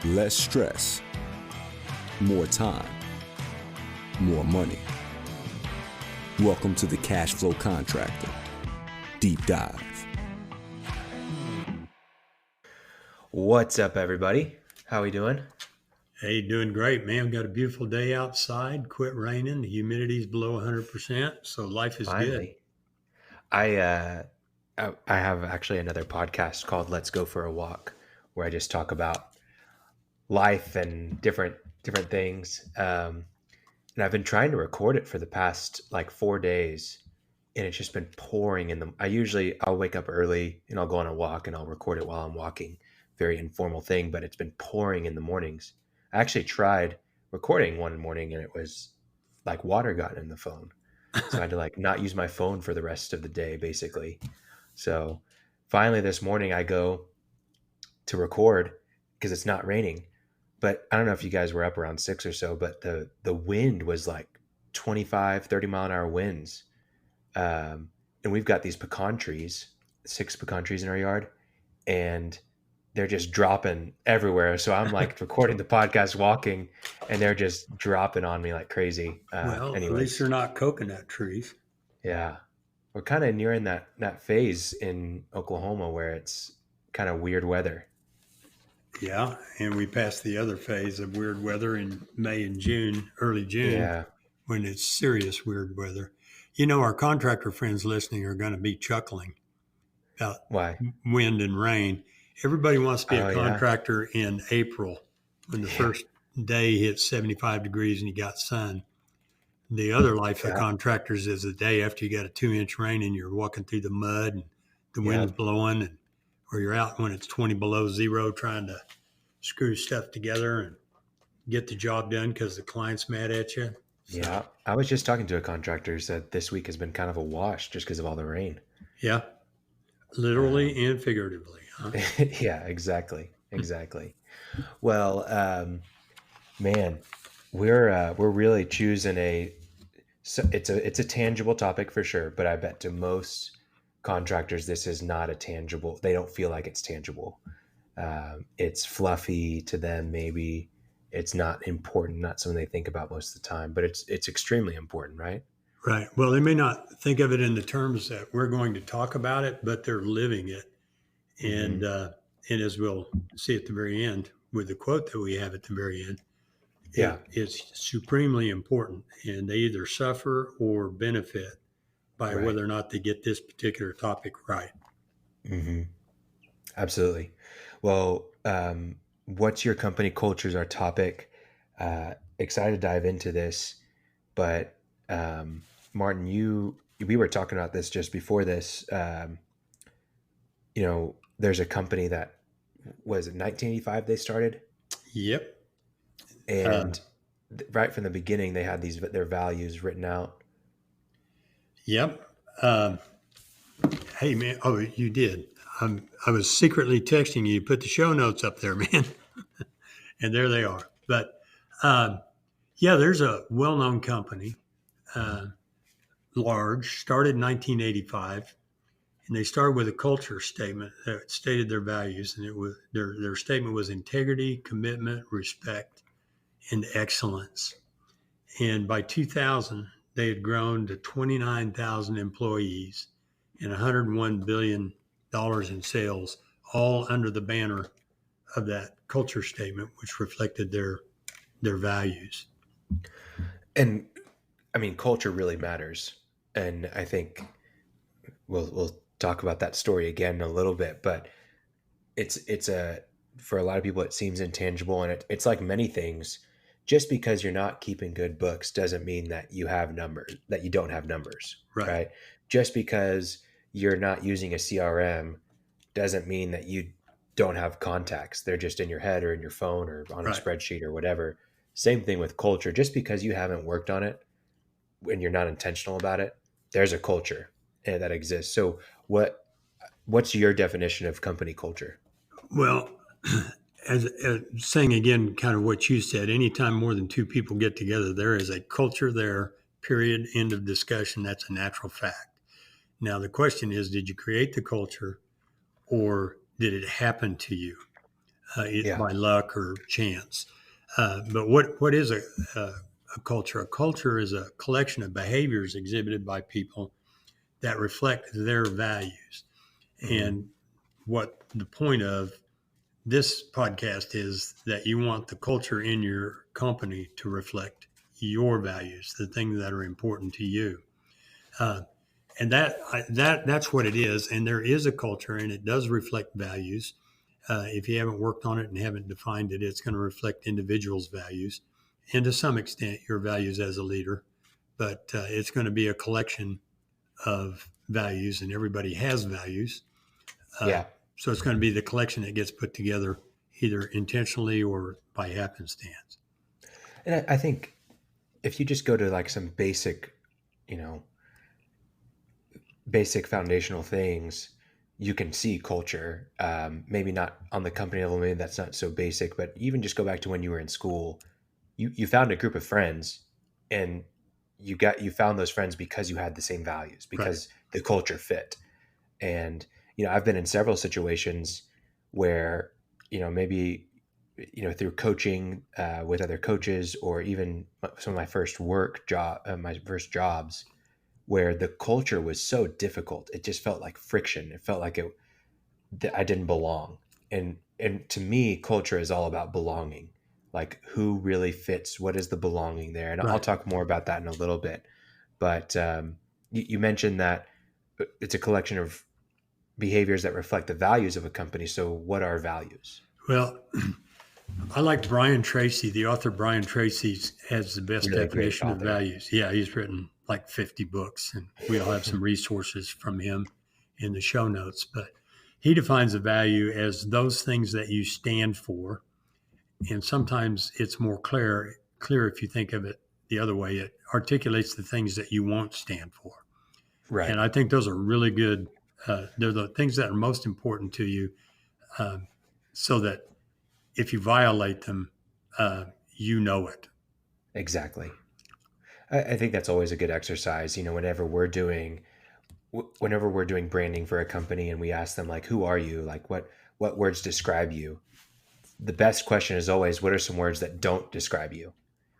less stress, more time, more money. Welcome to the Cash Flow Contractor Deep Dive. What's up, everybody? How we doing? Hey, doing great, man. We've got a beautiful day outside. Quit raining. The humidity's below 100%, so life is Finally. I have actually another podcast called Let's Go for a Walk, where I just talk about life and different things. And I've been trying to record it for the past like 4 days, and it's just been pouring in I'll wake up early and I'll go on a walk and I'll record it while I'm walking. Very informal thing, but it's been pouring in the mornings. I actually tried recording one morning and it was like water got in the phone. So I had to like not use my phone for the rest of the day, basically. So finally this morning I go to record because it's not raining. But I don't know if you guys were up around 6 or so, but the wind was like 25, 30 mile an hour winds. And we've got these pecan trees, 6 pecan trees in our yard, and they're just dropping everywhere. So I'm like recording the podcast walking, and they're just dropping on me like crazy. At least they're not coconut trees. Yeah. We're kind of nearing that phase in Oklahoma where it's kind of weird weather. Yeah, and we passed the other phase of weird weather in May and June, early June, when it's serious weird weather. You know, our contractor friends listening are going to be chuckling about wind and rain. Everybody wants to be a contractor in April when the first day hits 75 degrees and you got sun. The other life of contractors is the day after you got a 2-inch rain and you're walking through the mud and the wind's blowing, or you're out when it's 20 below zero trying to screw stuff together and get the job done because the client's mad at you. So, yeah. I was just talking to a contractor who said this week has been kind of a wash just because of all the rain. Yeah. Literally and figuratively. Huh? Yeah, exactly. Well, man, we're really choosing it's a tangible topic for sure, but I bet to most contractors this is not a tangible. They don't feel like it's tangible. It's fluffy to them. Maybe it's not important, not something they think about most of the time, but it's extremely important, right? Right. Well, they may not think of it in the terms that we're going to talk about it, but they're living it. And and as we'll see at the very end with the quote that we have at the very end, it's supremely important, and they either suffer or benefit by whether or not they get this particular topic right. Mm-hmm. Absolutely. Well, what's your company culture is our topic. Excited to dive into this, but Martin, we were talking about this just before this. There's a company that was in 1985 they started. Yep. And right from the beginning, they had their values written out. Yep. Hey man, you did. I was secretly texting you. Put the show notes up there, man, and there they are. But there's a well-known company, large, started in 1985. And they started with a culture statement that stated their values, and it was their statement was integrity, commitment, respect, and excellence. And by 2000, they had grown to 29,000 employees and $101 billion in sales, all under the banner of that culture statement, which reflected their values. And I mean, culture really matters, and I think we'll talk about that story again in a little bit, but for a lot of people it seems intangible, and it's like many things. Just because you're not keeping good books doesn't mean that you don't have numbers, right? Just because you're not using a CRM doesn't mean that you don't have contacts. They're just in your head or in your phone or on a spreadsheet or whatever. Same thing with culture. Just because you haven't worked on it and you're not intentional about it, there's a culture that exists. So what's your definition of company culture? Well, as saying again, kind of what you said, anytime more than 2 people get together, there is a culture there, period, end of discussion. That's a natural fact. Now, the question is, did you create the culture or did it happen to you? by luck or chance. But what is a culture? A culture is a collection of behaviors exhibited by people that reflect their values. Mm-hmm. And what the point of this podcast is that you want the culture in your company to reflect your values, the things that are important to you. And that's what it is. And there is a culture, and it does reflect values. If you haven't worked on it and haven't defined it, it's going to reflect individuals' values, and to some extent your values as a leader. But it's going to be a collection of values, and everybody has values. So it's going to be the collection that gets put together either intentionally or by happenstance. And I think if you just go to like some basic foundational things, you can see culture. Maybe not on the company level, maybe that's not so basic, but even just go back to when you were in school, you found a group of friends, and you found those friends because you had the same values, because the culture fit. And I've been in several situations where maybe through coaching with other coaches, or even some of my first jobs, where the culture was so difficult. It just felt like friction. It felt like I didn't belong. And to me, culture is all about belonging. Like, who really fits? What is the belonging there? And I'll talk more about that in a little bit. But you mentioned that it's a collection of behaviors that reflect the values of a company. So what are values? Well, I like Brian Tracy. The author Brian Tracy has the best definition of values. Yeah, he's written like 50 books, and we all have some resources from him in the show notes. But he defines a value as those things that you stand for. And sometimes it's more clear if you think of it the other way. It articulates the things that you won't stand for. Right. And I think those are really good. They're the things that are most important to you, so that if you violate them, you know it. Exactly. I think that's always a good exercise. Whenever we're doing branding for a company, and we ask them, like, who are you? Like, what words describe you? The best question is always, what are some words that don't describe you?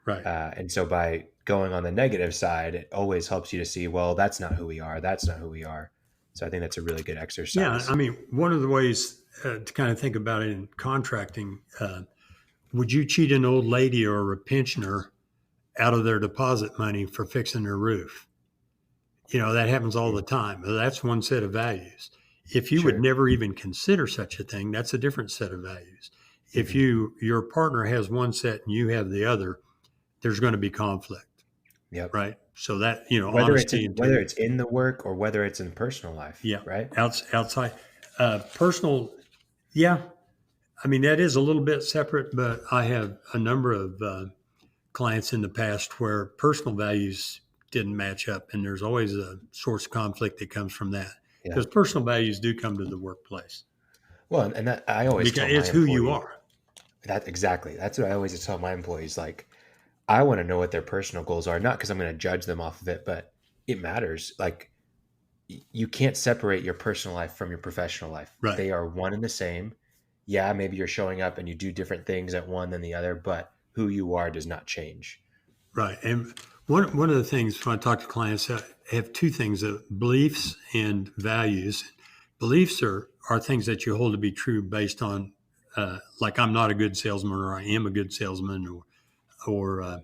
Right. And so by going on the negative side, it always helps you to see, well, that's not who we are. That's not who we are. So I think that's a really good exercise. Yeah. I mean, one of the ways to kind of think about it in contracting, would you cheat an old lady or a pensioner out of their deposit money for fixing their roof? That happens all the time. That's one set of values. If you would never even consider such a thing, that's a different set of values. If your partner has one set and you have the other, there's going to be conflict. Yep. Right. So that, whether it's in the work or whether it's in personal life. Yeah. Right. Outside, personal. Yeah. I mean, that is a little bit separate, but I have a number of clients in the past where personal values didn't match up, and there's always a source of conflict that comes from that, because personal values do come to the workplace. Well, and that I always tell it's who you are. That's what I always tell my employees. Like, I want to know what their personal goals are, not because I'm going to judge them off of it, but it matters. Like, you can't separate your personal life from your professional life. Right. They are one and the same. Yeah, maybe you're showing up and you do different things at one than the other, but who you are does not change. Right. And one of the things when I talk to clients, I have two things: beliefs and values. Beliefs are things that you hold to be true based on, like, I'm not a good salesman, or I am a good salesman, or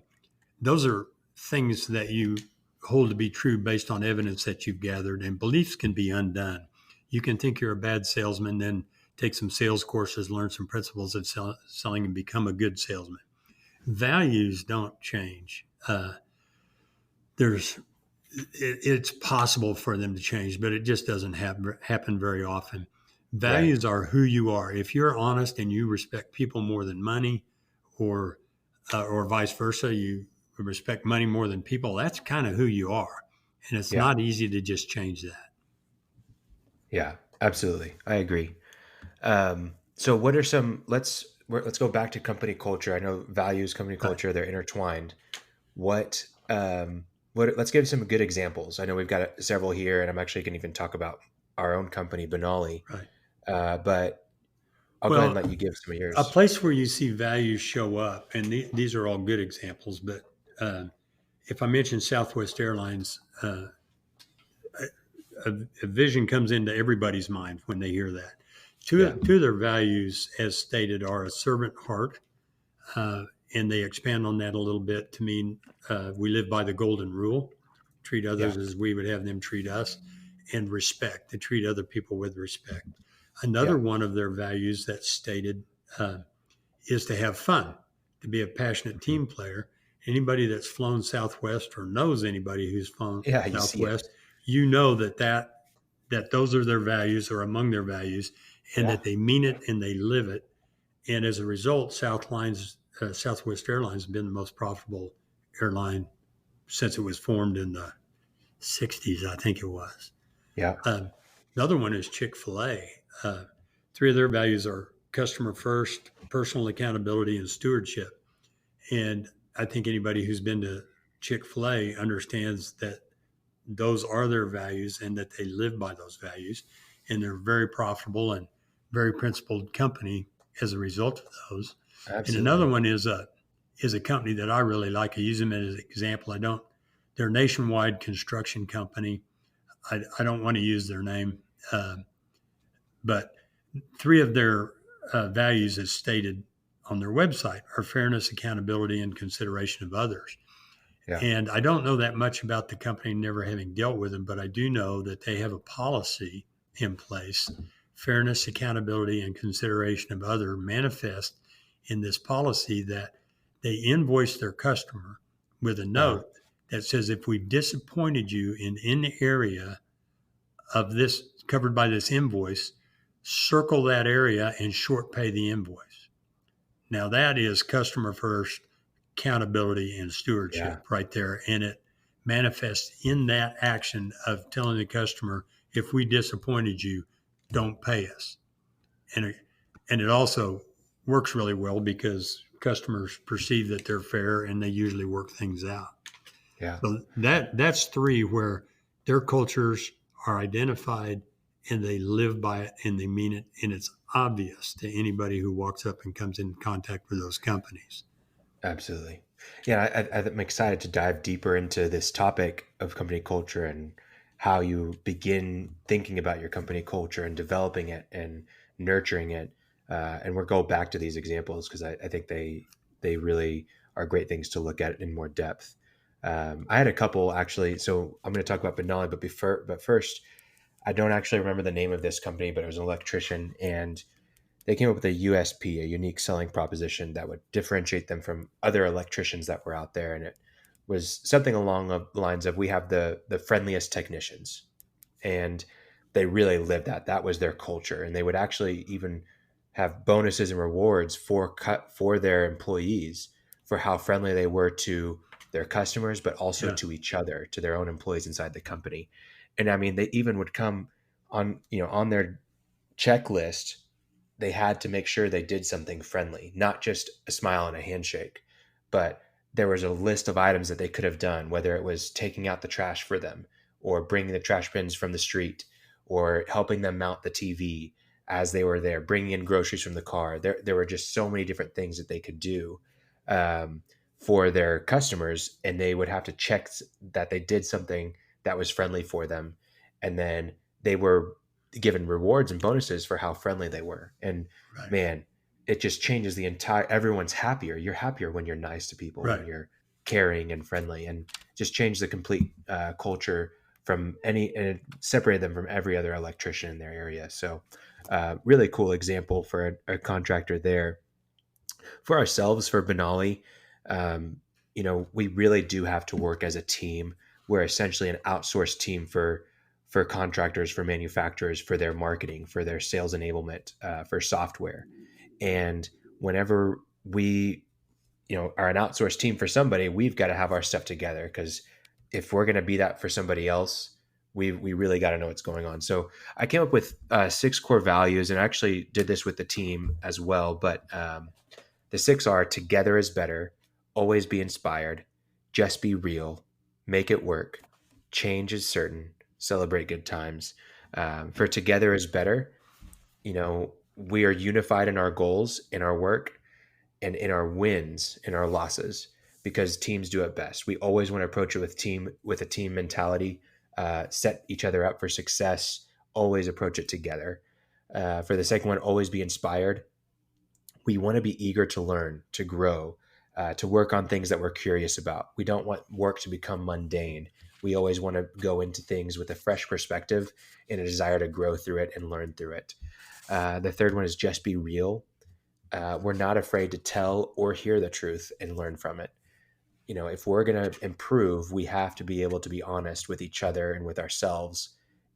those are things that you hold to be true based on evidence that you've gathered. And beliefs can be undone. You can think you're a bad salesman, then take some sales courses, learn some principles of selling, and become a good salesman. Values don't change. It's possible for them to change, but it just doesn't happen very often. Values are who you are. If you're honest and you respect people more than money, or vice versa, you respect money more than people, that's kind of who you are. And it's not easy to just change that. Yeah, absolutely. I agree. So what are some, let's go back to company culture. I know values, company culture, they're intertwined. Let's give some good examples. I know we've got several here, and I'm actually going to even talk about our own company, Benali. Right. But I'll go ahead and let you give some of a yours. place where you see values show up, and these are all good examples, but if I mention Southwest Airlines, a vision comes into everybody's mind when they hear that. Yeah. Two of their values, as stated, are a servant heart, and they expand on that a little bit to mean we live by the golden rule, treat others as we would have them treat us, and respect, to treat other people with respect. Another one of their values that's stated is to have fun, to be a passionate team player. Anybody that's flown Southwest or knows anybody who's flown You see it. Southwest, you know that those are their values or among their values, and that they mean it and they live it. And as a result, Southwest Airlines has been the most profitable airline since it was formed in the 60s, I think it was. Yeah. The other one is Chick-fil-A. Three of their values are customer first, personal accountability, and stewardship. And I think anybody who's been to Chick-fil-A understands that those are their values and that they live by those values. And they're very profitable and very principled company as a result of those. Absolutely. And another one is a company that I really like. I use them as an example. They're a nationwide construction company. I don't want to use their name, but three of their values, as stated on their website, are fairness, accountability, and consideration of others. Yeah. And I don't know that much about the company, never having dealt with them, but I do know that they have a policy in place. Fairness, accountability, and consideration of others manifest in this policy that they invoice their customer with a note that says, if we've disappointed you in any area of this covered by this invoice, circle that area and short pay the invoice. Now that is customer first, accountability, and stewardship right there. And it manifests in that action of telling the customer, if we disappointed you, don't pay us. And it also works really well because customers perceive that they're fair and they usually work things out. Yeah. So that's three where their cultures are identified and they live by it and they mean it. And it's obvious to anybody who walks up and comes in contact with those companies. Absolutely. Yeah, I'm excited to dive deeper into this topic of company culture and how you begin thinking about your company culture and developing it and nurturing it. And we'll go back to these examples because I think they really are great things to look at in more depth. I had a couple actually, so I'm going to talk about Benali, but first, I don't actually remember the name of this company, but it was an electrician, and they came up with a USP, a unique selling proposition that would differentiate them from other electricians that were out there. And it was something along the lines of, we have the friendliest technicians, and they really lived that. That was their culture. And they would actually even have bonuses and rewards for their employees for how friendly they were to their customers, but also to each other, to their own employees inside the company. And I mean, they even would come on their checklist, they had to make sure they did something friendly, not just a smile and a handshake, but there was a list of items that they could have done, whether it was taking out the trash for them or bringing the trash bins from the street or helping them mount the TV as they were there, bringing in groceries from the car. There were just so many different things that they could do for their customers, and they would have to check that they did something that was friendly for them. And then they were given rewards and bonuses for how friendly they were. And man, it just changes everyone's happier. You're happier when you're nice to people, when you're caring and friendly, and just change the complete culture and it separated them from every other electrician in their area. So really cool example for a contractor there. For ourselves, for Benali, we really do have to work as a team. We're essentially an outsourced team for contractors, for manufacturers, for their marketing, for their sales enablement, for software. And whenever we, are an outsourced team for somebody, we've got to have our stuff together, because if we're going to be that for somebody else, we really got to know what's going on. So I came up with 6 core values, and actually did this with the team as well. But the 6 are: together is better, always be inspired, just be real, make it work, change is certain, celebrate good times. For together is better, we are unified in our goals, in our work, and in our wins, in our losses, because teams do it best. We always want to approach it with a team mentality, set each other up for success, always approach it together. For the second one, always be inspired. We want to be eager to learn, to grow, to work on things that we're curious about. We don't want work to become mundane. We always want to go into things with a fresh perspective and a desire to grow through it and learn through it. The third one is just be real. We're not afraid to tell or hear the truth and learn from it. If we're going to improve, we have to be able to be honest with each other and with ourselves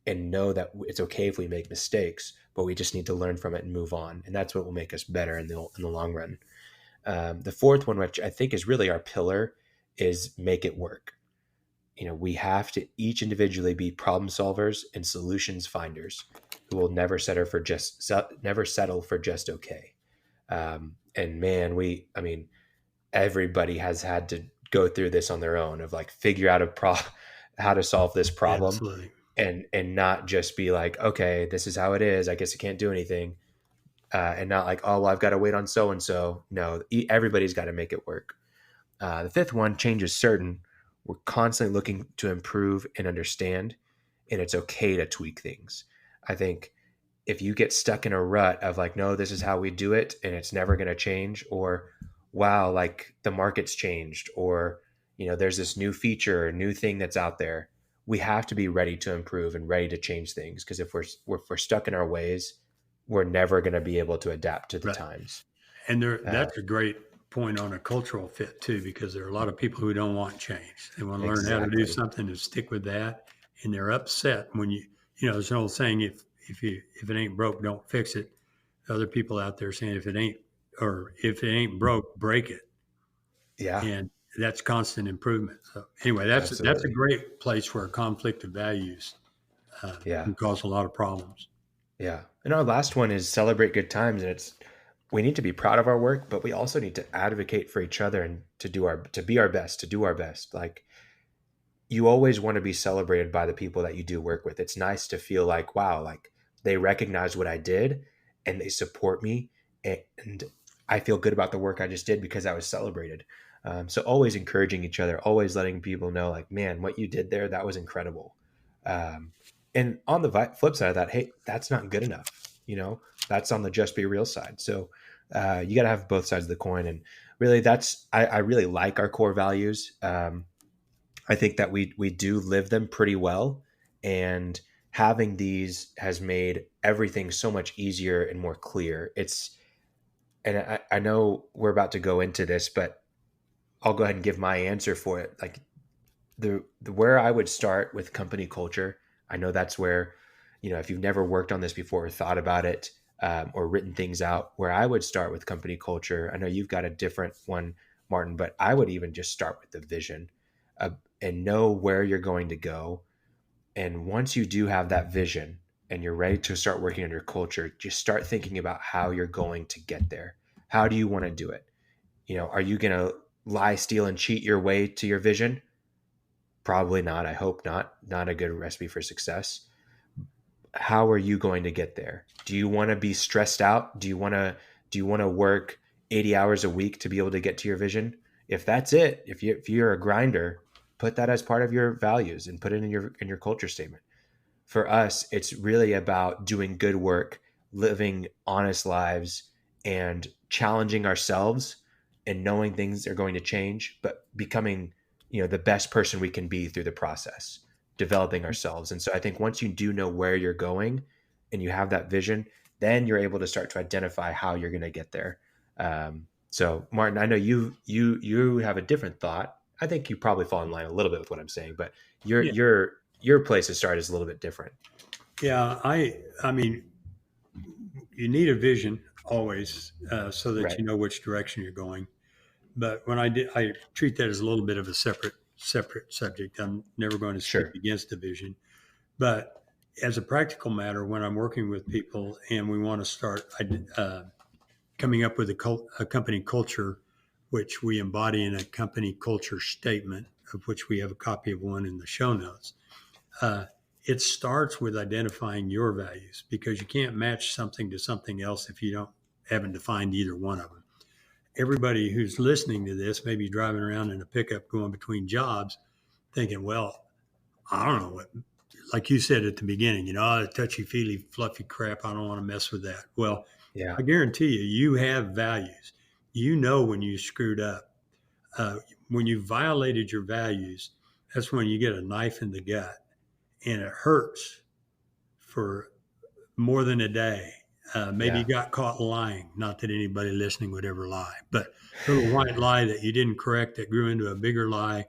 and know that it's okay if we make mistakes, but we just need to learn from it and move on. And that's what will make us better in the long run. The fourth one, which I think is really our pillar, is make it work. We have to each individually be problem solvers and solutions finders who will never settle for just okay. And man, everybody has had to go through this on their own of like figure out how to solve this problem. Absolutely. And not just be like, okay, this is how it is, I guess I can't do anything. And not like, oh, well, I've got to wait on so-and-so. No, everybody's got to make it work. The fifth one, change is certain. We're constantly looking to improve and understand, and it's okay to tweak things. I think if you get stuck in a rut of like, no, this is how we do it and it's never going to change, or wow, like the market's changed, or, there's this new feature or new thing that's out there, we have to be ready to improve and ready to change things. Because if we're stuck in our ways, we're never going to be able to adapt to the times. And that's a great point on a cultural fit too, because there are a lot of people who don't want change. They want to learn how to do something and stick with that. And they're upset when there's an old saying, if it ain't broke, don't fix it. Other people out there saying if it ain't broke, break it. Yeah. And that's constant improvement. So anyway, that's a great place where conflict of values can cause a lot of problems. Yeah. And our last one is celebrate good times. And we need to be proud of our work, but we also need to advocate for each other and to do our best. Like, you always want to be celebrated by the people that you do work with. It's nice to feel like, wow, like they recognize what I did and they support me. And I feel good about the work I just did because I was celebrated. So always encouraging each other, always letting people know like, man, what you did there, that was incredible. And on the flip side of that, hey, that's not good enough. That's on the just be real side. So you got to have both sides of the coin. And really I really like our core values. I think that we do live them pretty well, and having these has made everything so much easier and more clear. And I know we're about to go into this, but I'll go ahead and give my answer for it. Like the where I would start with company culture. I know that's where, if you've never worked on this before or thought about it, or written things out, where I would start with company culture. I know you've got a different one, Martin, but I would even just start with the vision, and know where you're going to go. And once you do have that vision and you're ready to start working on your culture, just start thinking about how you're going to get there. How do you want to do it? Are you going to lie, steal, and cheat your way to your vision? Probably not. I hope not. Not a good recipe for success. How are you going to get there? Do you want to be stressed out? Do you want to work 80 hours a week to be able to get to your vision? If that's it, if you're a grinder, put that as part of your values and put it in your culture statement. For us, it's really about doing good work, living honest lives, and challenging ourselves and knowing things are going to change, but becoming, the best person we can be through the process, developing ourselves. And so I think once you do know where you're going and you have that vision, then you're able to start to identify how you're going to get there. So Martin, I know you have a different thought. I think you probably fall in line a little bit with what I'm saying, but your place to start is a little bit different. Yeah. I mean, you need a vision always, so that you know which direction you're going. But when I treat that as a little bit of a separate subject. I'm never going to speak against the vision. But as a practical matter, when I'm working with people and we want to start coming up with a company culture, which we embody in a company culture statement, of which we have a copy of one in the show notes, it starts with identifying your values, because you can't match something to something else if you haven't defined either one of them. Everybody who's listening to this may be driving around in a pickup going between jobs thinking, well, I don't know what, like you said at the beginning, touchy feely, fluffy crap. I don't want to mess with that. Well, Yeah. I guarantee you have values. You know when you screwed up. When you violated your values, that's when you get a knife in the gut, and it hurts for more than a day. Maybe you got caught lying. Not that anybody listening would ever lie, but a little white lie that you didn't correct that grew into a bigger lie,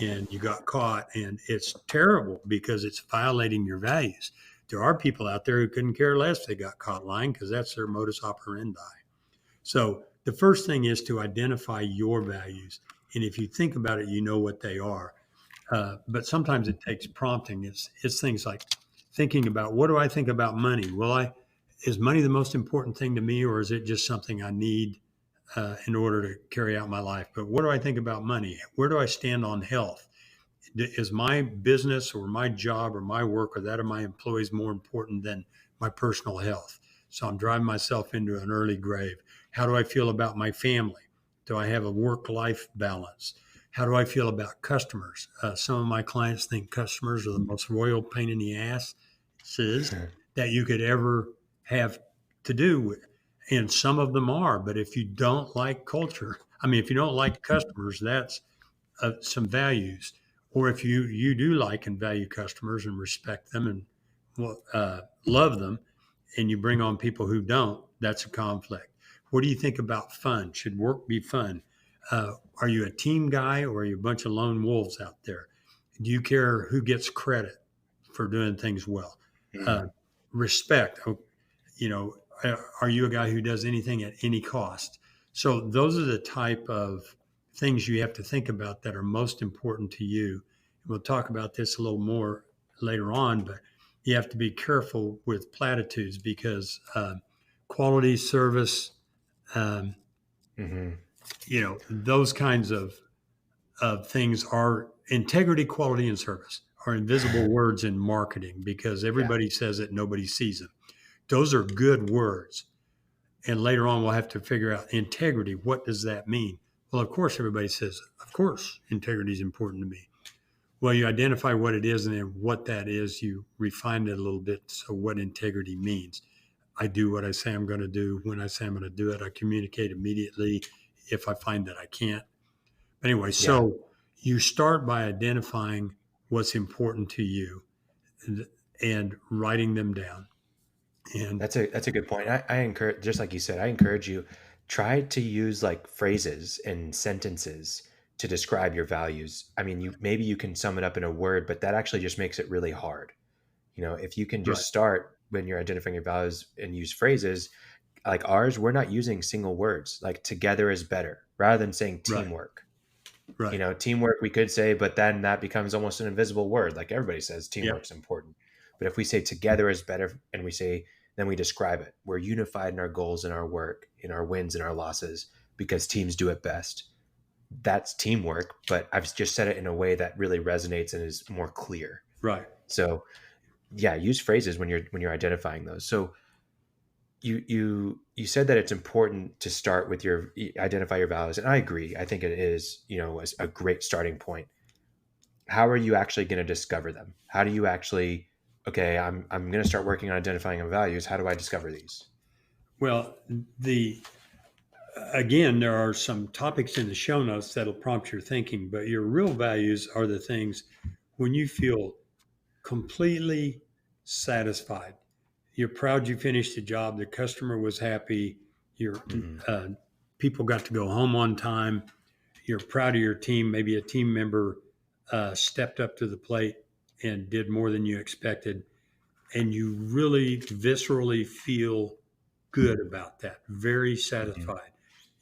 and you got caught. And it's terrible because it's violating your values. There are people out there who couldn't care less if they got caught lying, because that's their modus operandi. So the first thing is to identify your values. And if you think about it, you know what they are. But sometimes it takes prompting. It's things like thinking about, what do I think about money? Is money the most important thing to me, or is it just something I need in order to carry out my life? But what do I think about money? Where do I stand on health? Is my business or my job or my work or that of my employees more important than my personal health? So I'm driving myself into an early grave. How do I feel about my family? Do I have a work-life balance? How do I feel about customers? Some of my clients think customers are the most royal pain in the ass that you could ever have to do with. And some of them are. But if you don't like culture, if you don't like customers, that's some values. Or if you do like and value customers and respect them and love them, and you bring on people who don't, that's a conflict. What do you think about fun? Should work be fun? Are you a team guy, or are you a bunch of lone wolves out there? Do you care who gets credit for doing things well? Respect. Are you a guy who does anything at any cost? So those are the type of things you have to think about that are most important to you. We'll talk about this a little more later on, but you have to be careful with platitudes, because quality, service, those kinds of things are integrity, quality, and service are invisible words in marketing, because everybody says it, nobody sees them. Those are good words. And later on, we'll have to figure out integrity. What does that mean? Well, of course, everybody says, of course, integrity is important to me. Well, you identify what it is, and then what that is, you refine it a little bit. So what integrity means. I do what I say I'm going to do. When I say I'm going to do it, I communicate immediately if I find that I can't. But anyway, so you start by identifying what's important to you and writing them down. And that's a good point. I encourage, just like you said, I encourage you, try to use like phrases and sentences to describe your values. Maybe you can sum it up in a word, but that actually just makes it really hard. If you can just start when you're identifying your values and use phrases like ours, we're not using single words like together is better rather than saying teamwork. Right. Teamwork we could say, but then that becomes almost an invisible word. Like everybody says teamwork's important. But if we say together is better, and then we describe it, we're unified in our goals and our work, in our wins and our losses, because teams do it best. That's teamwork, but I've just said it in a way that really resonates and is more clear. Right. So use phrases when you're identifying those. So you said that it's important to start with identify your values, and I agree. I think it is, a great starting point. How are you actually going to discover them? How do you actually, okay, I'm going to start working on identifying my values. How do I discover these? Well, again, there are some topics in the show notes that'll prompt your thinking, but your real values are the things when you feel completely satisfied. You're proud you finished the job. The customer was happy. Your people got to go home on time. You're proud of your team. Maybe a team member stepped up to the plate and did more than you expected. And you really viscerally feel good about that, very satisfied.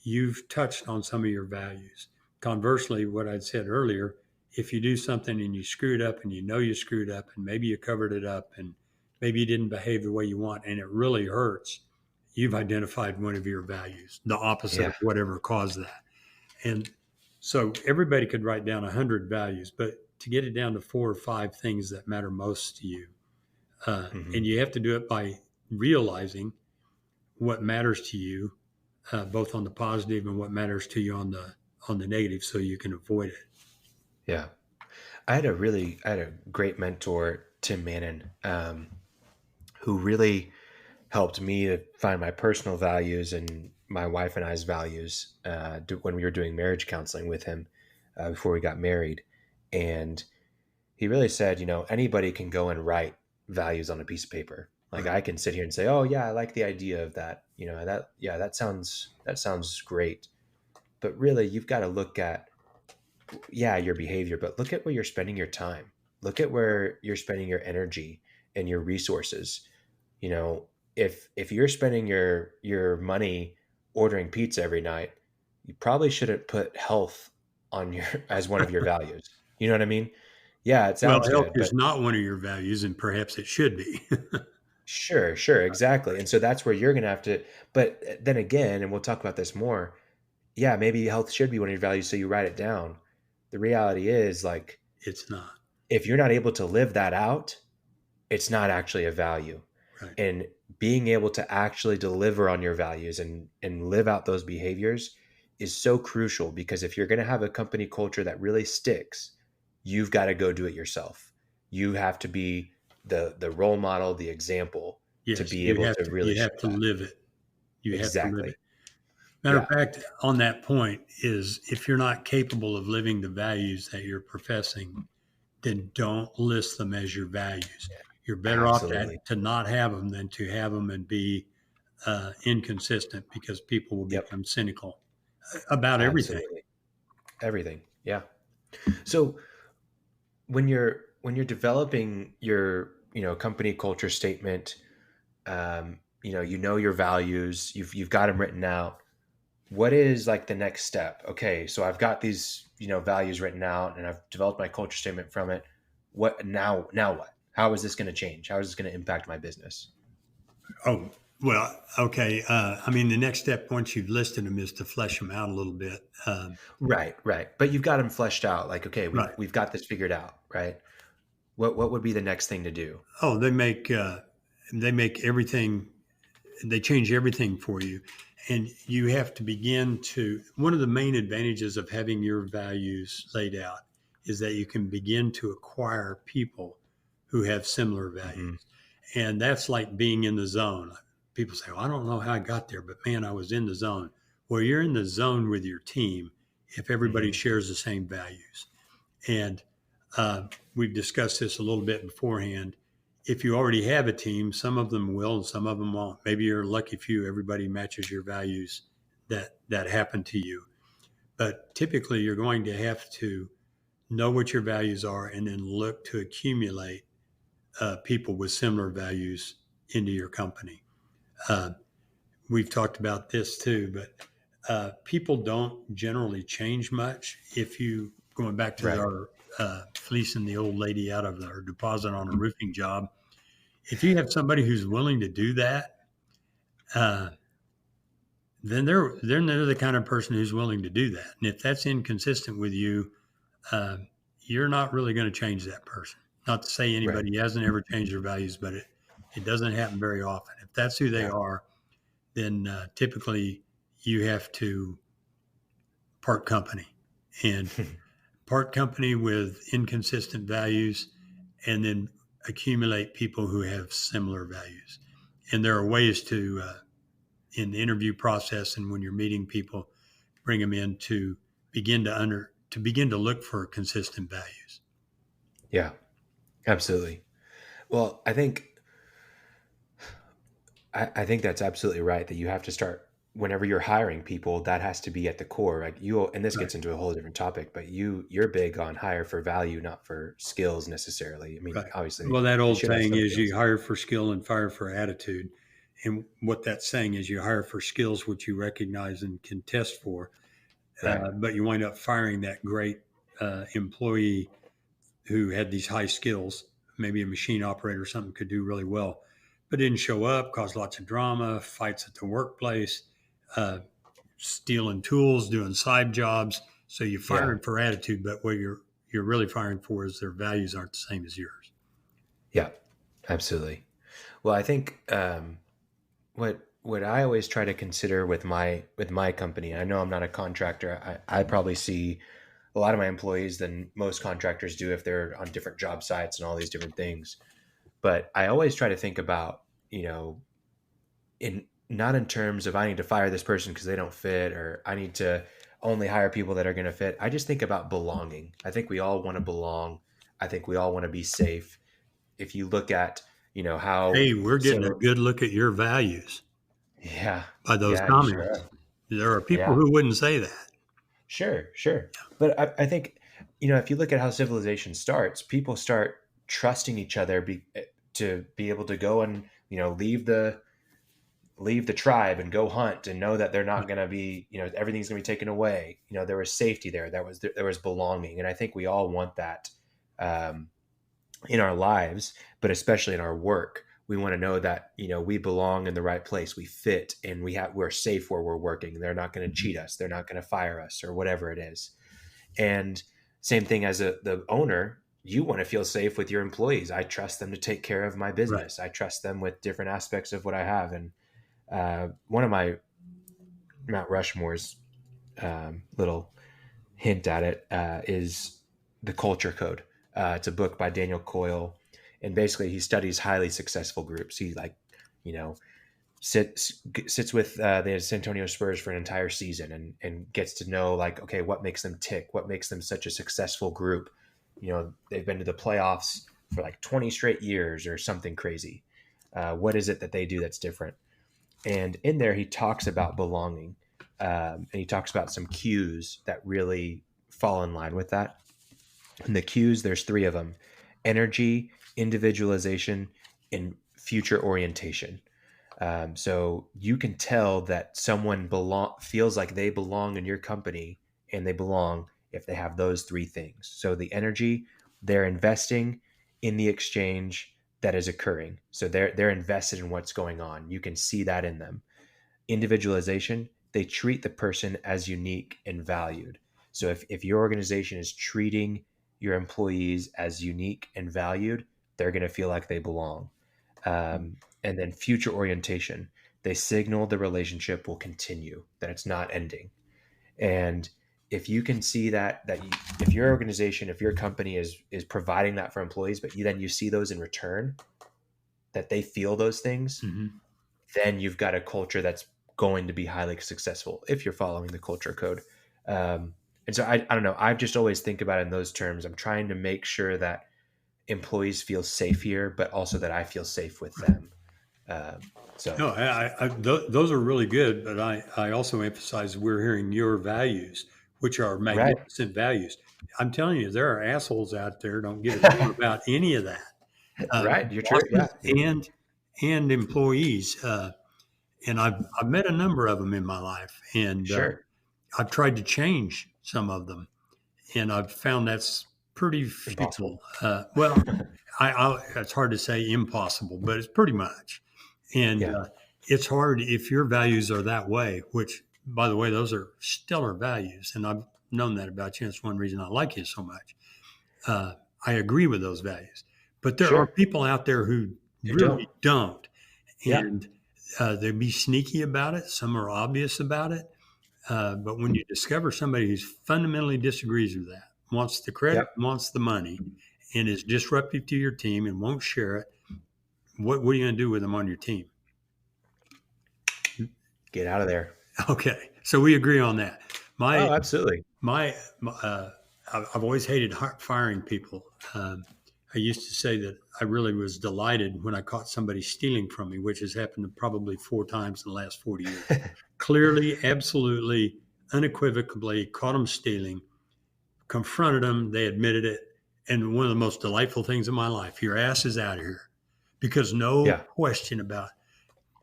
You've touched on some of your values. Conversely, what I'd said earlier, if you do something and you screwed up and you screwed up and maybe you covered it up and maybe you didn't behave the way you want and it really hurts, you've identified one of your values, the opposite of whatever caused that. And so everybody could write down 100 values, but to get it down to 4 or 5 things that matter most to you. And you have to do it by realizing what matters to you, both on the positive and what matters to you on the negative, so you can avoid it. Yeah. I had a great mentor, Tim Mannon, who really helped me to find my personal values and my wife and I's values when we were doing marriage counseling with him before we got married. And he really said, anybody can go and write values on a piece of paper. Like I can sit here and say, oh yeah, I like the idea of that. That sounds great. But really you've got to look at, your behavior, but look at where you're spending your time. Look at where you're spending your energy and your resources. If you're spending your money ordering pizza every night, you probably shouldn't put health on as one of your values. You know what I mean? Yeah, it sounds health good, is not one of your values, and perhaps it should be. Sure, exactly. And so that's where you're going to have to, but then again, and we'll talk about this more. Yeah, maybe health should be one of your values, so you write it down. The reality is, like, it's not. If you're not able to live that out, it's not actually a value. Right. And being able to actually deliver on your values and live out those behaviors is so crucial, because if you're going to have a company culture that really sticks, you've got to go do it yourself. You have to be the role model, the example, to be able to really you have to live it. You have to live it. Matter of fact, on that point is, if you're not capable of living the values that you're professing, then don't list them as your values. You're better off to not have them than to have them and be inconsistent, because people will become cynical about everything. Everything. Yeah. So when you're developing your, company culture statement, your values, you've got them written out. What is like the next step? Okay, so I've got these, values written out and I've developed my culture statement from it. What now what? How is this going to change? How is this going to impact my business? Oh, well, okay. The next step, once you've listed them, is to flesh them out a little bit. Right. But you've got them fleshed out. Like, okay, we've got this figured out, right? What would be the next thing to do? Oh, they make everything, they change everything for you. And you have to one of the main advantages of having your values laid out is that you can begin to acquire people who have similar values. Mm-hmm. And that's like being in the zone. People say, well, I don't know how I got there, but man, I was in the zone. Well, you're in the zone with your team if everybody shares the same values. And we've discussed this a little bit beforehand. If you already have a team, some of them will and some of them won't. Maybe you're a lucky few, everybody matches your values that happen to you. But typically you're going to have to know what your values are and then look to accumulate people with similar values into your company. We've talked about this too, but people don't generally change much. If you, going back to our fleecing the old lady out of her deposit on a roofing job, if you have somebody who's willing to do that, then they're the kind of person who's willing to do that. And if that's inconsistent with you, you're not really going to change that person. Not to say anybody hasn't ever changed their values, but it doesn't happen very often. If that's who they are, then typically you have to part company and part company with inconsistent values, and then accumulate people who have similar values. And there are ways to, in the interview process and when you're meeting people, bring them in to begin to look for consistent values. Yeah, absolutely. Well, I think that's absolutely right, that you have to start, whenever you're hiring people, that has to be at the core. Like and this gets into a whole different topic, but you're big on hire for value, not for skills necessarily. I mean, obviously. Well, that old saying is you hire for skill and fire for attitude. And what that's saying is you hire for skills which you recognize and can test for, but you wind up firing that great employee who had these high skills. Maybe a machine operator or something could do really well, but didn't show up, caused lots of drama, fights at the workplace, stealing tools, doing side jobs. So you fire him for attitude, but what you're you're really firing for is their values aren't the same as yours. Yeah, absolutely. Well, I think what I always try to consider with my company, I know I'm not a contractor. I probably see a lot of my employees than most contractors do if they're on different job sites and all these different things. But I always try to think about, in not in terms of I need to fire this person because they don't fit, or I need to only hire people that are going to fit. I just think about belonging. I think we all want to belong. I think we all want to be safe. If you look at, how, Hey, we're getting a good look at your values yeah, by those yeah, you sure comments. are. There are people Yeah, who wouldn't say that. sure. But I think, if you look at how civilization starts, people start trusting each other to be able to go and, leave the tribe and go hunt and know that they're not going to be, everything's going to be taken away. There was safety there. There was belonging. And I think we all want that in our lives, but especially in our work. We want to know that, we belong in the right place. We fit and we're safe where we're working. They're not going to cheat us. They're not going to fire us or whatever it is. And same thing as the owner, you want to feel safe with your employees. I trust them to take care of my business. Right. I trust them with different aspects of what I have. And one of my Mount Rushmore's little hint at it is The Culture Code. It's a book by Daniel Coyle, and basically he studies highly successful groups. He sits with the San Antonio Spurs for an entire season and gets to know okay, what makes them tick? What makes them such a successful group? They've been to the playoffs for 20 straight years or something crazy. What is it that they do that's different? And in there, he talks about belonging, and he talks about some cues that really fall in line with that. And the cues, there's 3 of them: energy, individualization, and future orientation. So you can tell that someone feels like they belong in your company, and they belong if they have those 3 things. So the energy, they're investing in the exchange that is occurring. So they're invested in what's going on. You can see that in them. Individualization, they treat the person as unique and valued. So if your organization is treating your employees as unique and valued, they're going to feel like they belong. And then future orientation, they signal the relationship will continue, that it's not ending. And if you can see if your organization, if your company is providing that for employees, but you see those in return, that they feel those things, then you've got a culture that's going to be highly successful if you're following the culture code. And so I don't know. I just always think about it in those terms. I'm trying to make sure that employees feel safe here, but also that I feel safe with them. Those are really good, but I also emphasize we're hearing your values, which are magnificent values. I'm telling you, there are assholes out there don't give a damn about any of that. Right, you're true. Yeah. And employees, and I've met a number of them in my life, and sure. I've tried to change some of them, and I've found that's pretty impossible. Well, it's hard to say impossible, but it's pretty much. And it's hard if your values are that way, which, by the way, those are stellar values. And I've known that about you. That's one reason I like you so much. I agree with those values. But there are people out there who really don't. And they'd be sneaky about it. Some are obvious about it. But when you discover somebody who fundamentally disagrees with that, wants the credit, wants the money, and is disruptive to your team and won't share it, what are you going to do with them on your team? Get out of there. Okay. So we agree on that. Absolutely. I've always hated firing people. I used to say that I really was delighted when I caught somebody stealing from me, which has happened probably 4 times in the last 40 years. Clearly, absolutely, unequivocally caught them stealing, confronted them. They admitted it. And one of the most delightful things in my life, your ass is out of here. Because no question about,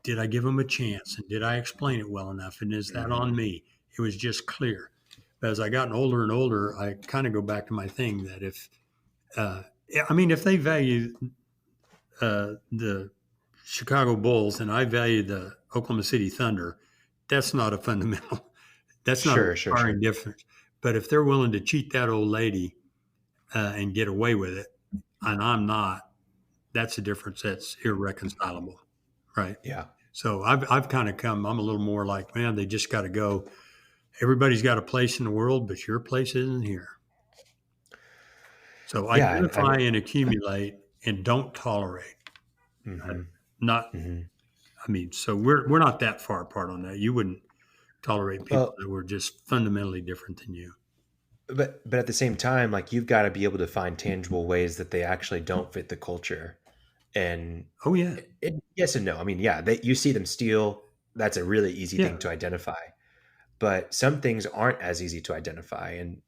did I give them a chance? And did I explain it well enough? And is that on me? It was just clear. But as I gotten older and older, I kind of go back to my thing that if they value the Chicago Bulls and I value the Oklahoma City Thunder, that's not a fundamental, that's not a difference. But if they're willing to cheat that old lady and get away with it, and I'm not, that's a difference that's irreconcilable, right? Yeah. So I've kind of come, I'm a little more like, man, they just got to go. Everybody's got a place in the world, but your place isn't here. So Yeah. identify and accumulate and don't tolerate. Mm-hmm. Not, Mm-hmm. I mean, so we're not that far apart on that. You wouldn't tolerate people Well, that were just fundamentally different than you. but at the same time, like you've got to be able to find tangible ways that they actually don't fit the culture. And Oh yeah, yes and no. I mean, yeah, you see them steal. That's a really easy yeah. thing to identify. But some things aren't as easy to identify. And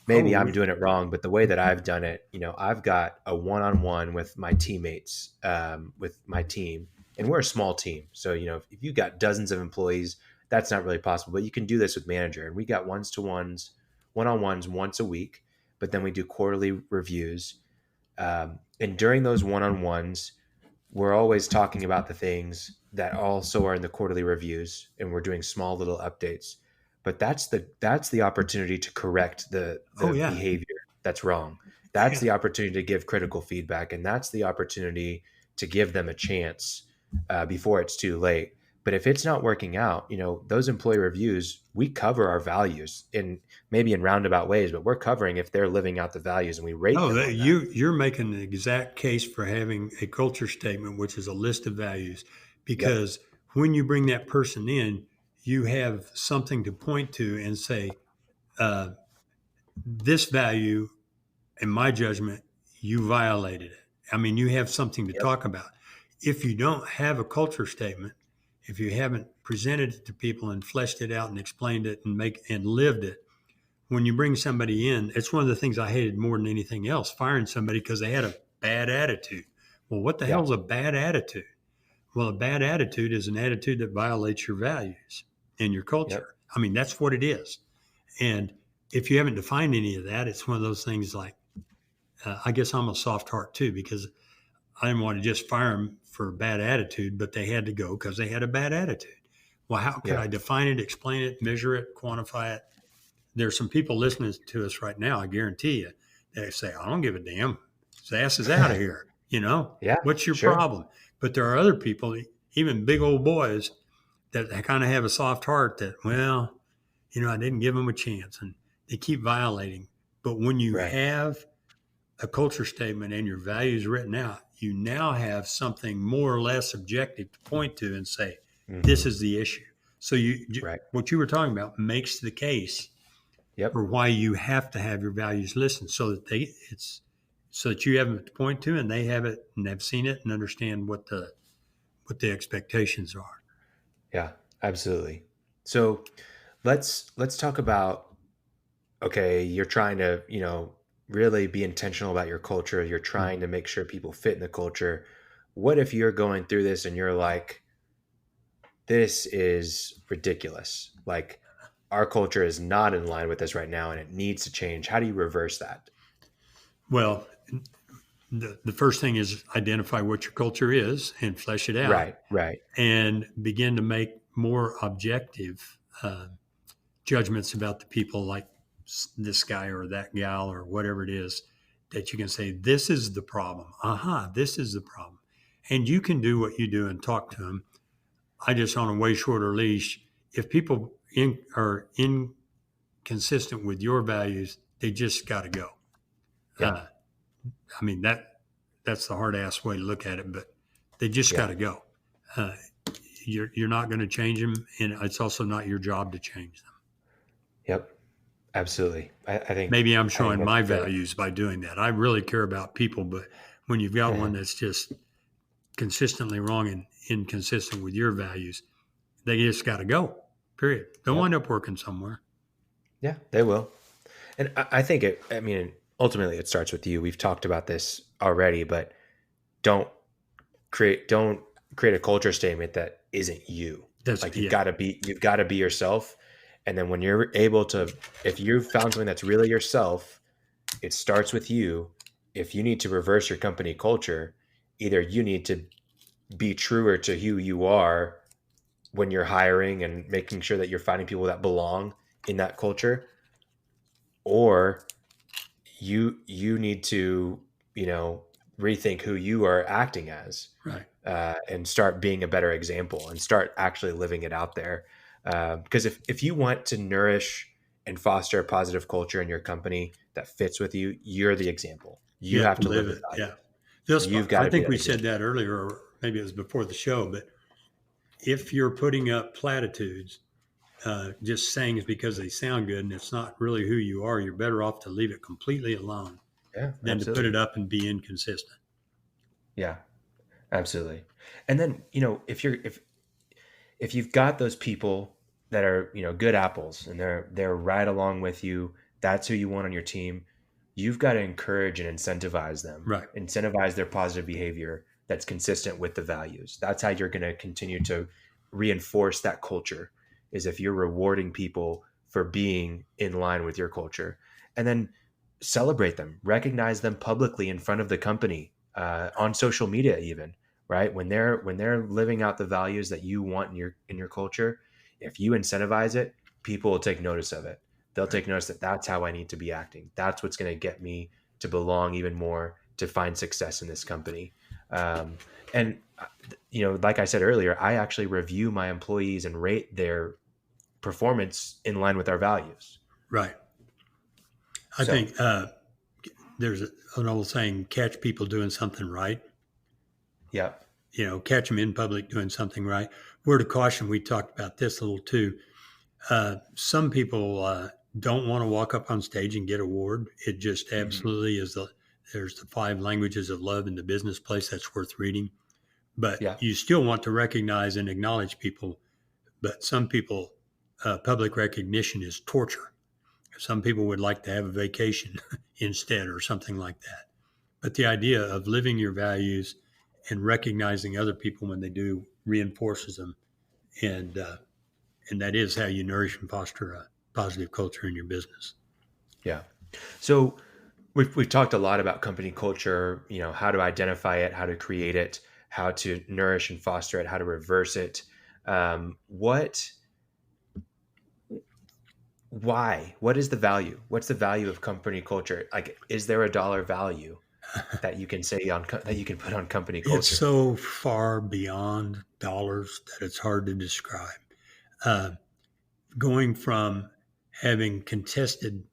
maybe Oh I'm yeah. doing it wrong, but the way that I've done it, I've got a one-on-one with my teammates, with my team, and we're a small team. So, if you've got dozens of employees, that's not really possible, but you can do this with manager. And we got one-on-ones once a week, but then we do quarterly reviews. And during those one-on-ones, we're always talking about the things that also are in the quarterly reviews, and we're doing small little updates. But that's the opportunity to correct the Oh yeah. behavior that's wrong. That's Yeah. the opportunity to give critical feedback, and that's the opportunity to give them a chance before it's too late. But if it's not working out, those employee reviews, we cover our values in maybe in roundabout ways, but we're covering if they're living out the values, and we rate Oh, them on that. you're making the exact case for having a culture statement, which is a list of values, Yep. because when you bring that person in, you have something to point to and say, uh, this value, in my judgment, you violated it. I mean, you have something to Yep. talk about. If you don't have a culture statement, if you haven't presented it to people and fleshed it out and explained it and lived it, when you bring somebody in, it's one of the things I hated more than anything else, firing somebody because they had a bad attitude. Well, what the Yeah. hell's a bad attitude? Well, a bad attitude is an attitude that violates your values and your culture. Yep. I mean, that's what it is. And if you haven't defined any of that, it's one of those things like, I guess I'm a soft heart too, because I didn't want to just fire them for a bad attitude, but they had to go because they had a bad attitude. Well, how could Yeah. I define it, explain it, measure it, quantify it? There's some people listening to us right now, I guarantee you, they say, I don't give a damn. His ass is out of here. Yeah. What's your Sure. problem? But there are other people, even big old boys, that kind of have a soft heart that, well, I didn't give them a chance, and they keep violating. But when you Right. have a culture statement and your values written out, you now have something more or less objective to point to and say, this is the issue. So Right. what you were talking about makes the case Yep. for why you have to have your values listed so that you have it to point to and they have it and they've seen it and understand what the expectations are. Yeah, absolutely. So let's talk about, okay, you're trying to, really be intentional about your culture. You're trying to make sure people fit in the culture. What if you're going through this and you're like, this is ridiculous. Like our culture is not in line with this right now and it needs to change. How do you reverse that? Well, the first thing is identify what your culture is and flesh it out. Right. And begin to make more objective judgments about the people, like this guy or that gal or whatever it is, that you can say, this is the problem. This is the problem. And you can do what you do and talk to them. I just on a way shorter leash. If people are inconsistent with your values, they just got to go. Yeah. I mean, that's the hard ass way to look at it, but they just got to go. You're not going to change them, and it's also not your job to change them. Yep. Absolutely. I think maybe I'm showing my values by doing that. I really care about people, but when you've got one that's just consistently wrong and inconsistent with your values, they just got to go, period. They'll wind up working somewhere. Yeah, they will. And I think ultimately it starts with you. We've talked about this already, but don't create a culture statement that isn't you. You've got to be yourself. And then when you're able to, if you've found something that's really yourself, it starts with you. If you need to reverse your company culture, either you need to be truer to who you are when you're hiring and making sure that you're finding people that belong in that culture, or you need to, rethink who you are acting as, Right. And start being a better example and start actually living it out there. Because if you want to nourish and foster a positive culture in your company that fits with you, you're the example. You have to live live the it. value. Yeah. You've got I to be think that we said example. that earlier, or maybe it was before the show, but if you're putting up platitudes, just saying it's because they sound good and it's not really who you are, you're better off to leave it completely alone Yeah, than to put absolutely. it up and be inconsistent. Yeah, absolutely. And then, if you've got those people that are, good apples and they're right along with you, that's who you want on your team. You've got to encourage and incentivize them, Right. incentivize their positive behavior that's consistent with the values. That's how you're going to continue to reinforce that culture, is if you're rewarding people for being in line with your culture. And then celebrate them, recognize them publicly in front of the company, on social media even, right? When they're living out the values that you want in your culture, if you incentivize it, people will take notice of it. They'll take notice that that's how I need to be acting. That's what's going to get me to belong even more, to find success in this company. And like I said earlier, I actually review my employees and rate their performance in line with our values. Right. I So, think there's an old saying, catch people doing something right. yeah. Catch them in public doing something right. Word of caution, we talked about this a little too. Some people don't want to walk up on stage and get award. It just Mhm. absolutely is there's the 5 languages of love in the business place. That's worth reading. But Yeah. you still want to recognize and acknowledge people. But some people, public recognition is torture. Some people would like to have a vacation instead or something like that. But the idea of living your values and recognizing other people when they do reinforces them. And, uh, and that is how you nourish and foster a positive culture in your business. Yeah. So we've talked a lot about company culture, how to identify it, how to create it, how to nourish and foster it, how to reverse it. What Why? What is the value? What's the value of company culture? Like, is there a dollar value that you can say that you can put on company It's culture? so far beyond dollars that it's hard to describe. Uh, Going from having contested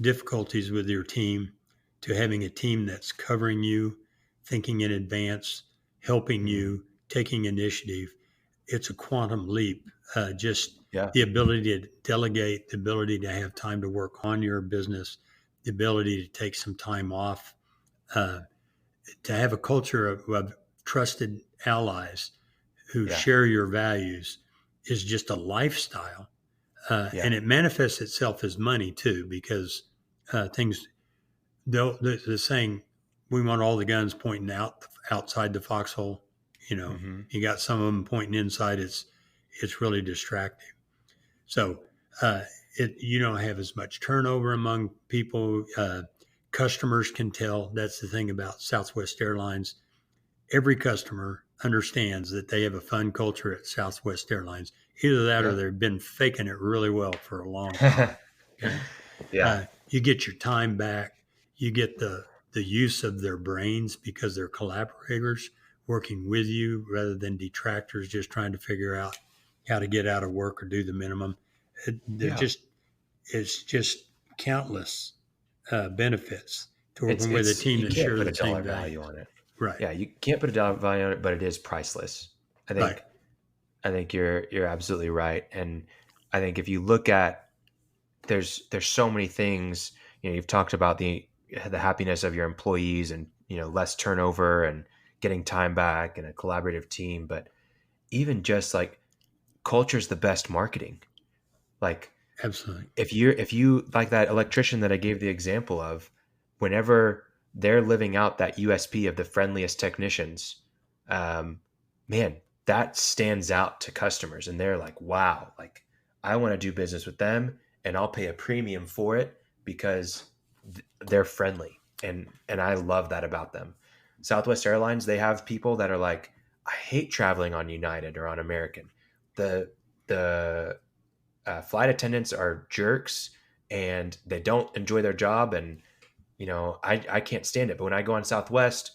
difficulties with your team to having a team that's covering you, thinking in advance, helping Mhm. you, taking initiative, it's a quantum leap. Just Yeah. the ability to delegate, the ability to have time to work on your business, the ability to take some time off, uh, to have a culture of trusted allies who Yeah. share your values is just a lifestyle. Yeah. And it manifests itself as money too, because things, the saying, we want all the guns pointing outside the foxhole. Hmm. You got some of them pointing inside. It's really distracting. So uh, you don't have as much turnover among people. Customers can tell. That's the thing about Southwest Airlines. Every customer understands that they have a fun culture at Southwest Airlines. Either that or Yeah. they've been faking it really well for a long time. Okay. Yeah. You get your time back. You get the use of their brains because they're collaborators working with you rather than detractors just trying to figure out how to get out of work or do the minimum. They're Yeah. just It's just countless benefits to It's working with a it's team you that can't shares put the a same dollar value values. on it. Right. Yeah, you can't put a dollar value on it, but it is priceless. I Right. think I think you're absolutely right. And I think if you look at, there's so many things, you've talked about the happiness of your employees and, less turnover and getting time back and a collaborative team, but even just like culture's the best marketing. Like, Absolutely. if you like that electrician that I gave the example of, whenever they're living out that USP of the friendliest technicians, um, man, that stands out to customers, and they're like, wow, like I want to do business with them, and I'll pay a premium for it because they're friendly, and I love that about them. Southwest Airlines, they have people that are like, I hate traveling on United or on American. The flight attendants are jerks and they don't enjoy their job, and I can't stand it. But when I go on Southwest,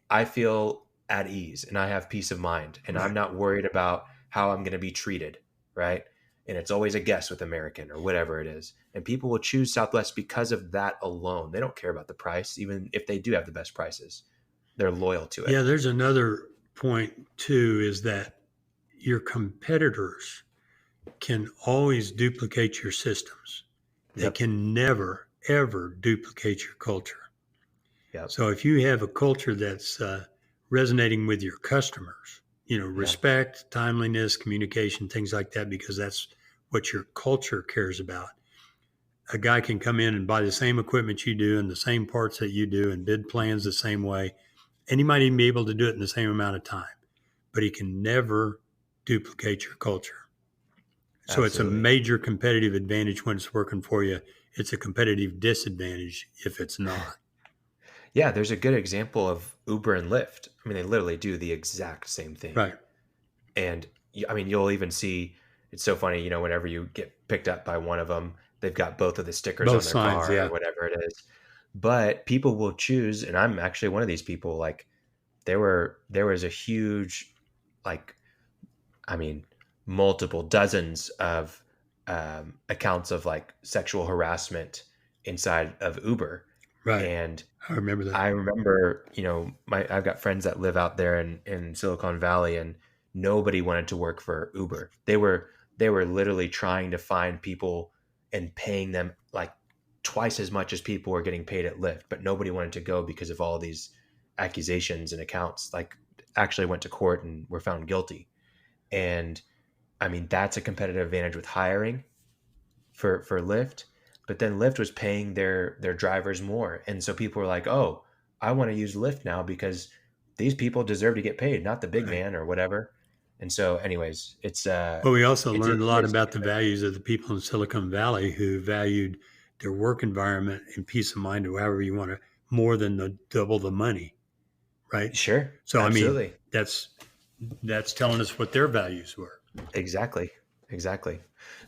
I feel at ease and I have peace of mind, and I'm not worried about how I'm going to be treated. Right. And it's always a guess with American or whatever it is. And people will choose Southwest because of that alone. They don't care about the price, even if they do have the best prices. They're loyal to it. Yeah, there's another point too, is that your competitors can always duplicate your systems. They can never, ever duplicate your culture. Yep. So if you have a culture that's resonating with your customers, respect, timeliness, communication, things like that, because that's what your culture cares about. A guy can come in and buy the same equipment you do and the same parts that you do and bid plans the same way. And he might even be able to do it in the same amount of time, but he can never duplicate your culture. So Absolutely. It's a major competitive advantage when it's working for you. It's a competitive disadvantage if it's not. Yeah, there's a good example of Uber and Lyft. I mean, they literally do the exact same thing. Right. And I mean, you'll even see, it's so funny, whenever you get picked up by one of them, they've got both of the stickers on their car or whatever it is. But people will choose, and I'm actually one of these people, like there was a huge, multiple dozens of accounts of like sexual harassment inside of Uber. Right. And I remember that. I remember, I've got friends that live out there in Silicon Valley, and nobody wanted to work for Uber. They were literally trying to find people and paying them like twice as much as people were getting paid at Lyft, but nobody wanted to go because of all these accusations and accounts like actually went to court and were found guilty. And I mean, that's a competitive advantage with hiring for Lyft. But then Lyft was paying their drivers more. And so people were like, oh, I want to use Lyft now because these people deserve to get paid, not the big man or whatever. And so anyways, it's but we also learned a lot about the values of the people in Silicon Valley who valued their work environment and peace of mind, or however you want to, more than the double the money. Right. Sure. So, absolutely. I mean, that's telling us what their values were. Exactly.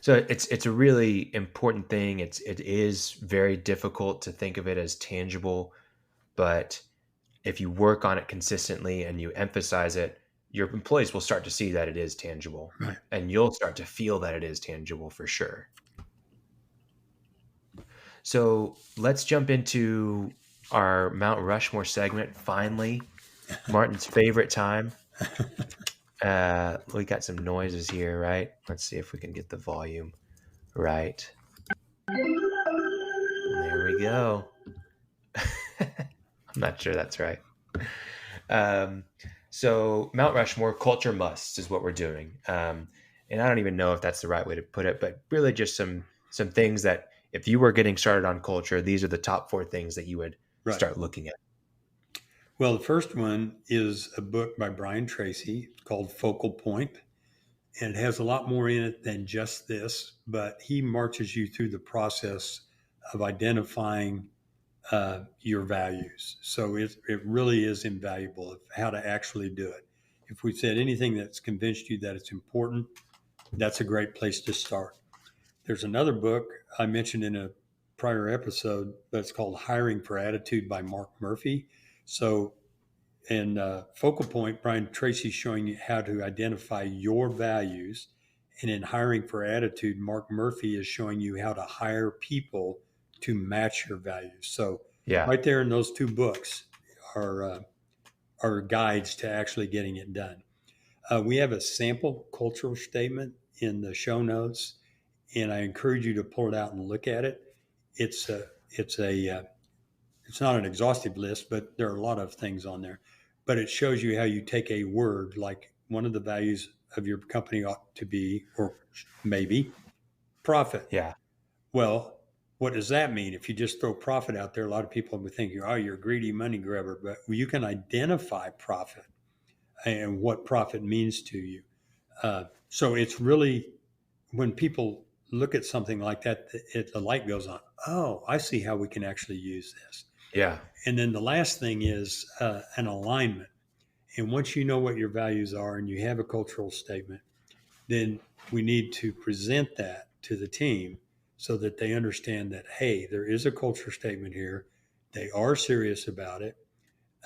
So it's a really important thing. It is very difficult to think of it as tangible, but if you work on it consistently and you emphasize it, your employees will start to see that it is tangible, right? And you'll start to feel that it is tangible for sure. So let's jump into our Mount Rushmore segment. Finally, Martin's favorite time. We got some noises here, right? Let's see if we can get the volume right. There we go. I'm not sure that's right. So Mount Rushmore culture musts is what we're doing. And I don't even know if that's the right way to put it, but really just some things that if you were getting started on culture, these are the top 4 things that you would start looking at. Well, the first one is a book by Brian Tracy called Focal Point. And it has a lot more in it than just this, but he marches you through the process of identifying your values. So it really is invaluable of how to actually do it. If we said anything that's convinced you that it's important, that's a great place to start. There's another book I mentioned in a prior episode that's called Hiring for Attitude by Mark Murphy. So in Focal Point, Brian Tracy's showing you how to identify your values. And in Hiring for Attitude, Mark Murphy is showing you how to hire people to match your values. So right there in those 2 books are guides to actually getting it done. We have a sample cultural statement in the show notes, and I encourage you to pull it out and look at it. It's not an exhaustive list, but there are a lot of things on there. But it shows you how you take a word, like one of the values of your company ought to be, or maybe, profit. Yeah. Well, what does that mean? If you just throw profit out there, a lot of people would think, oh, you're a greedy money grabber. But you can identify profit and what profit means to you. So it's really, when people look at something like that, the light goes on. Oh, I see how we can actually use this. Yeah. And then the last thing is an alignment. And once you know what your values are and you have a cultural statement, then we need to present that to the team so that they understand that, hey, there is a culture statement here. they are serious about it.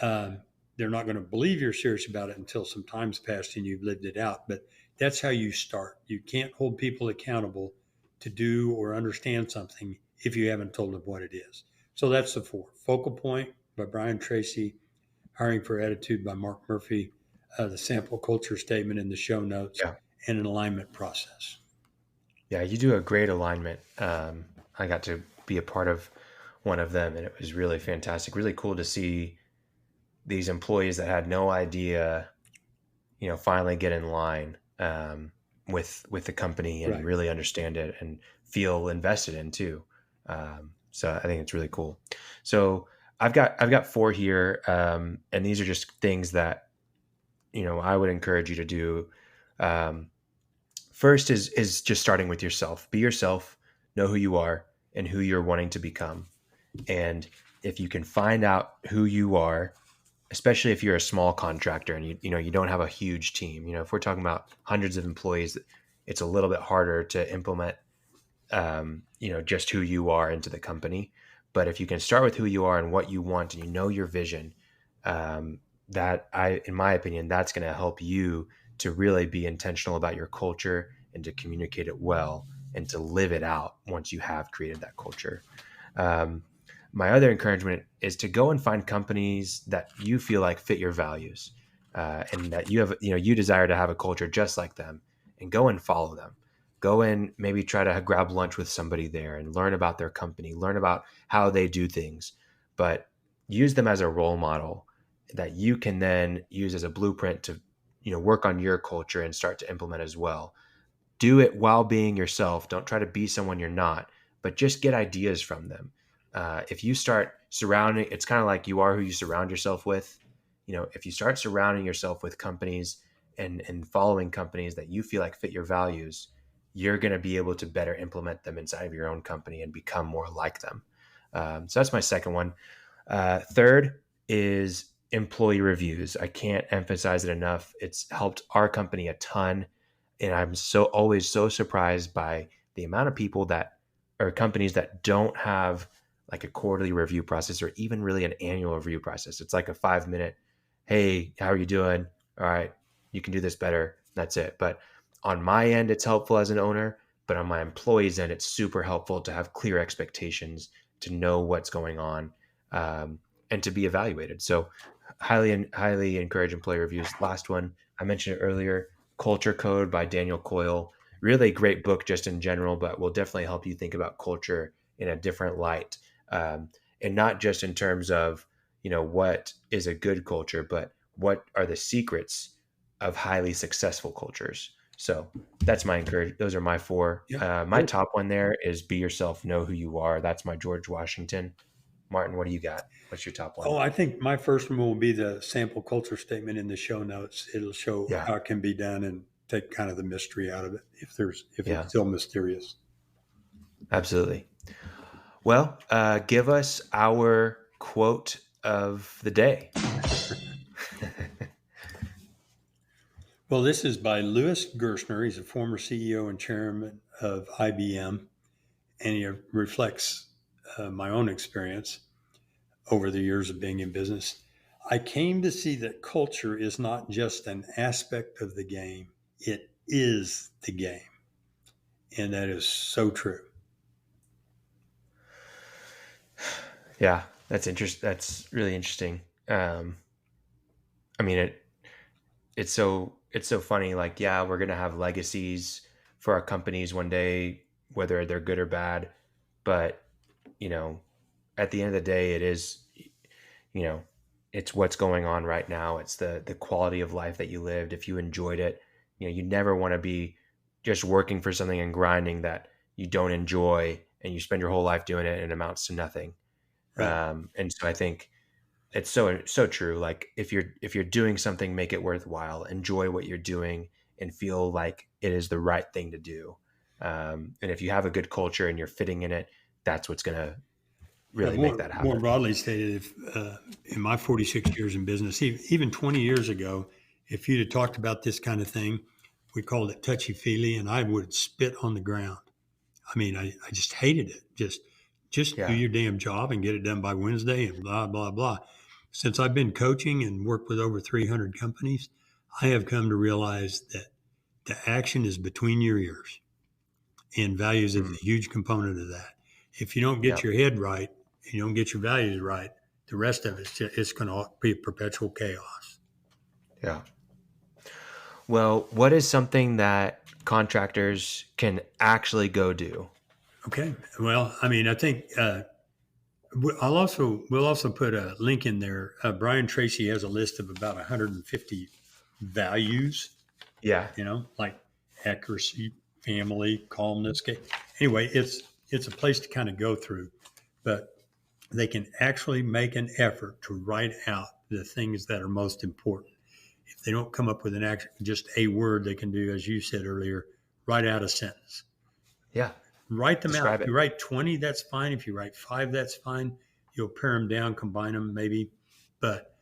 They're not going to believe you're serious about it until some time's passed and you've lived it out. But that's how you start. You can't hold people accountable to do or understand something if you haven't told them what it is. So that's the 4. Focal Point by Brian Tracy, Hiring for Attitude by Mark Murphy, the sample culture statement in the show notes, and an alignment process. Yeah, you do a great alignment. I got to be a part of one of them, and it was really fantastic. Really cool to see these employees that had no idea, finally get in line with the company and really understand it and feel invested in too. So I think it's really cool. So I've got 4 here, and these are just things that I would encourage you to do. First is just starting with yourself. Be yourself. Know who you are and who you're wanting to become. And if you can find out who you are, especially if you're a small contractor and you don't have a huge team, if we're talking about hundreds of employees, it's a little bit harder to implement, just who you are into the company. But if you can start with who you are and what you want and your vision, in my opinion, that's going to help you to really be intentional about your culture and to communicate it well and to live it out once you have created that culture. My other encouragement is to go and find companies that you feel like fit your values, and that you have, you desire to have a culture just like them, and go and follow them. Go and maybe try to grab lunch with somebody there and learn about their company, learn about how they do things, but use them as a role model that you can then use as a blueprint to, work on your culture and start to implement as well. Do it while being yourself. Don't try to be someone you're not, but just get ideas from them. If you start surrounding, it's kind of like you are who you surround yourself with. If you start surrounding yourself with companies and following companies that you feel like fit your values, you're going to be able to better implement them inside of your own company and become more like them. So that's my second one. Third is employee reviews. I can't emphasize it enough. It's helped our company a ton. And I'm always so surprised by the amount of people that are companies that don't have like a quarterly review process or even really an annual review process. It's like a 5-minute, hey, how are you doing? All right, you can do this better. That's it. But on my end, it's helpful as an owner, but on my employees' end, it's super helpful to have clear expectations, to know what's going on, and to be evaluated. So highly encourage employee reviews. Last one, I mentioned it earlier, Culture Code by Daniel Coyle. Really great book just in general, but will definitely help you think about culture in a different light. And not just in terms of, what is a good culture, but what are the secrets of highly successful cultures. So that's my encouragement. Those are my 4. Yeah. My top one there is be yourself, know who you are. That's my George Washington. Martin, what do you got? What's your top one? Oh, I think my first one will be the sample culture statement in the show notes. It'll show how it can be done and take kind of the mystery out of it if it's still mysterious. Absolutely. Well, give us our quote of the day. Well, this is by Louis Gerstner. He's a former CEO and chairman of IBM, and he reflects my own experience over the years of being in business. I came to see that culture is not just an aspect of the game, it is the game. And that is so true. Yeah, that's interesting. That's really interesting. It's so funny. Like, yeah, we're going to have legacies for our companies one day, whether they're good or bad. But, at the end of the day, it is, it's what's going on right now. It's the quality of life that you lived. If you enjoyed it, you never want to be just working for something and grinding that you don't enjoy and you spend your whole life doing it and it amounts to nothing. Right. And so I think it's so true. Like if you're doing something, make it worthwhile, enjoy what you're doing and feel like it is the right thing to do. And if you have a good culture and you're fitting in it, that's what's going to really make that happen. More broadly stated, in my 46 years in business, even 20 years ago, if you'd have talked about this kind of thing, we called it touchy-feely, and I would spit on the ground. I mean, I just hated it. Just Just do your damn job and get it done by Wednesday and blah, blah, blah. Since I've been coaching and worked with over 300 companies, I have come to realize that the action is between your ears, and values is a huge component of that. If you don't get your head right, and you don't get your values right, the rest of it's going to be perpetual chaos. Yeah. Well, what is something that contractors can actually go do? Okay. Well, I mean, I think we'll also put a link in there. Brian Tracy has a list of about 150 values. Yeah. Like accuracy, family, calmness. Anyway, it's a place to kind of go through, but they can actually make an effort to write out the things that are most important. If they don't come up with just a word, they can do, as you said earlier, write out a sentence. Yeah. Write them out. If you write 20, that's fine. If you write 5, that's fine. You'll pare them down, combine them maybe, but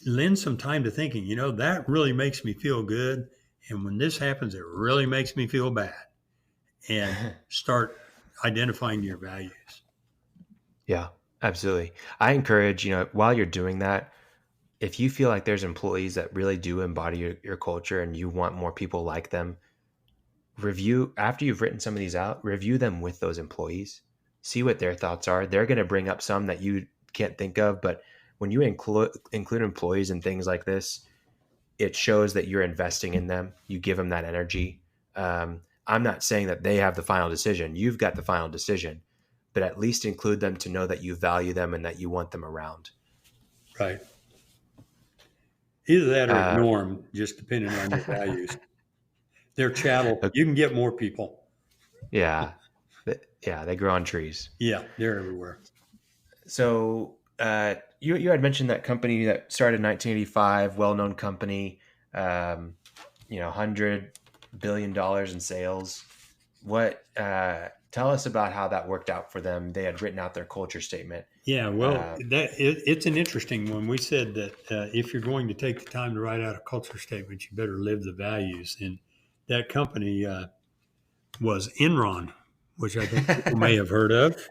lend some time to thinking, that really makes me feel good. And when this happens, it really makes me feel bad. And start identifying your values. Yeah, absolutely. I encourage, while you're doing that, if you feel like there's employees that really do embody your culture and you want more people like them, review, after you've written some of these out, review them with those employees, see what their thoughts are. They're going to bring up some that you can't think of, but when you include employees in things like this, it shows that you're investing in them. You give them that energy. I'm not saying that they have the final decision. You've got the final decision, but at least include them to know that you value them and that you want them around. Right. Either that or ignore them, just depending on your values. They're chattel. You can get more people. Yeah. Yeah, they grow on trees. Yeah, they're everywhere. So you had mentioned that company that started in 1985, well-known company, $100 billion in sales. What? Tell us about how that worked out for them. They had written out their culture statement. Yeah, well, it's an interesting one. We said that if you're going to take the time to write out a culture statement, you better live the values. And that company was Enron, which I think people may have heard of.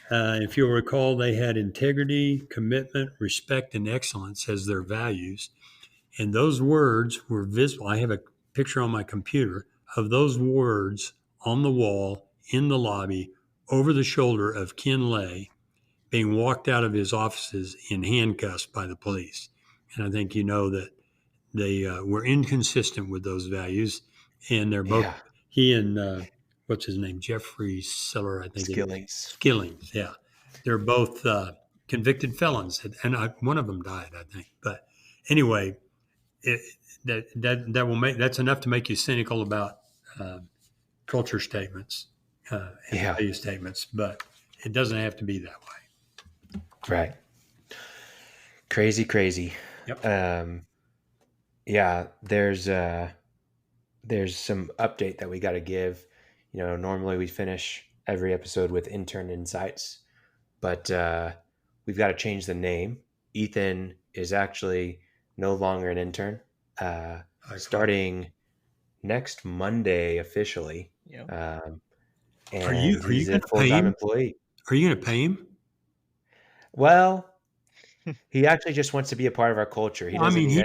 If you'll recall, they had integrity, commitment, respect, and excellence as their values. And those words were visible. I have a picture on my computer of those words on the wall in the lobby over the shoulder of Ken Lay being walked out of his offices in handcuffs by the police. And I think that they were inconsistent with those values. And they're both, he and what's his name? Jeffrey Seller, I think. Skillings, yeah. They're both convicted felons. And one of them died, I think. But anyway, that's enough to make you cynical about culture statements and value statements, but it doesn't have to be that way. Right. Crazy. Yep. There's some update that we got to give. Normally we finish every episode with Intern Insights, but we've got to change the name. Ethan is actually no longer an intern. Starting next Monday officially. Yep. And are you he's going a to pay full-time him? employee. Are you going to pay him? Well, he actually just wants to be a part of our culture.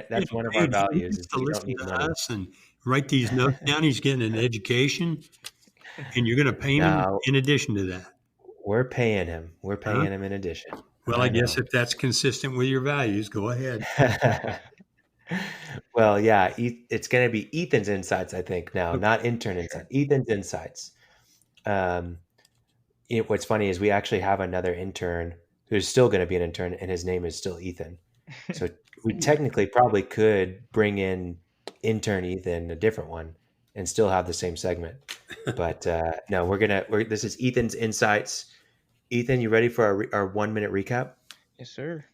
That's one of our values. Is to listen to us and write these notes down. He's getting an education, and you're going to pay him in addition to that. We're paying him. We're paying him in addition. Well, I guess if that's consistent with your values, go ahead. Well, yeah, it's going to be Ethan's Insights, I think now, not Intern Insights. Ethan's Insights. What's funny is we actually have another intern who's still going to be an intern, and his name is still Ethan. So we technically probably could bring in Intern Ethan, a different one, and still have the same segment. But no, this is Ethan's Insights. Ethan, you ready for our 1 minute recap? Yes, sir.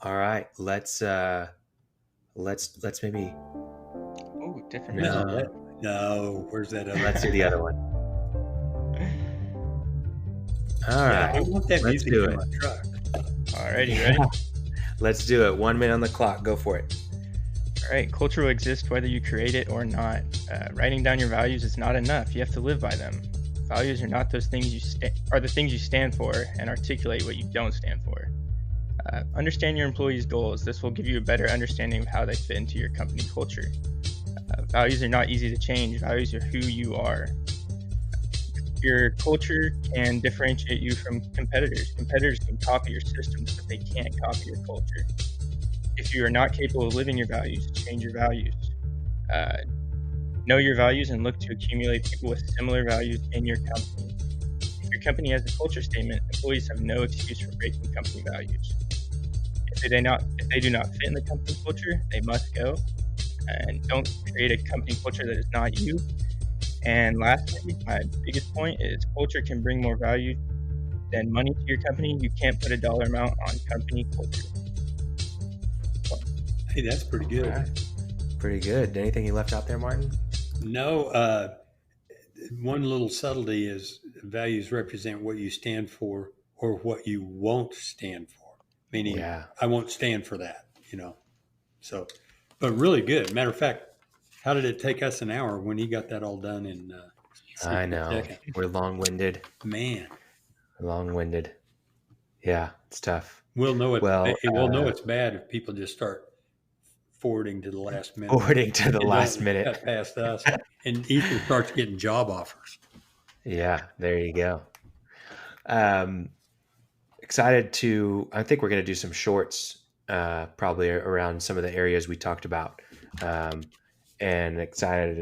All right, let's maybe. Oh, different. No, where's that other? Let's do the other one. All right, I want that music in my truck. All right, you ready? Let's do it. 1 minute on the clock. Go for it. All right, culture will exist whether you create it or not. Writing down your values is not enough. You have to live by them. Values are not those things are the things you stand for, and articulate what you don't stand for. Understand your employees' goals. This will give you a better understanding of how they fit into your company culture. Values are not easy to change. Values are who you are. Your culture can differentiate you from competitors. Competitors can copy your systems, but they can't copy your culture. If you are not capable of living your values, change your values. Know your values and look to accumulate people with similar values in your company. If your company has a culture statement, employees have no excuse for breaking company values. If they do not fit in the company culture, they must go. And don't create a company culture that is not you. And lastly, my biggest point is culture can bring more value than money to your company. You can't put a dollar amount on company culture. Hey, that's pretty good. All right. Pretty good. Anything you left out there, Martin? No. One little subtlety is values represent what you stand for or what you won't stand for. Meaning, I won't stand for that, So, but really good. Matter of fact, how did it take us an hour when he got that all done in? I know. Second? We're long-winded. Man, long-winded. Yeah, it's tough. We'll know it's bad if people just start forwarding to the last minute. Cut past us, and Ethan starts getting job offers. Yeah, there you go. Excited to. I think we're going to do some shorts, probably around some of the areas we talked about, and excited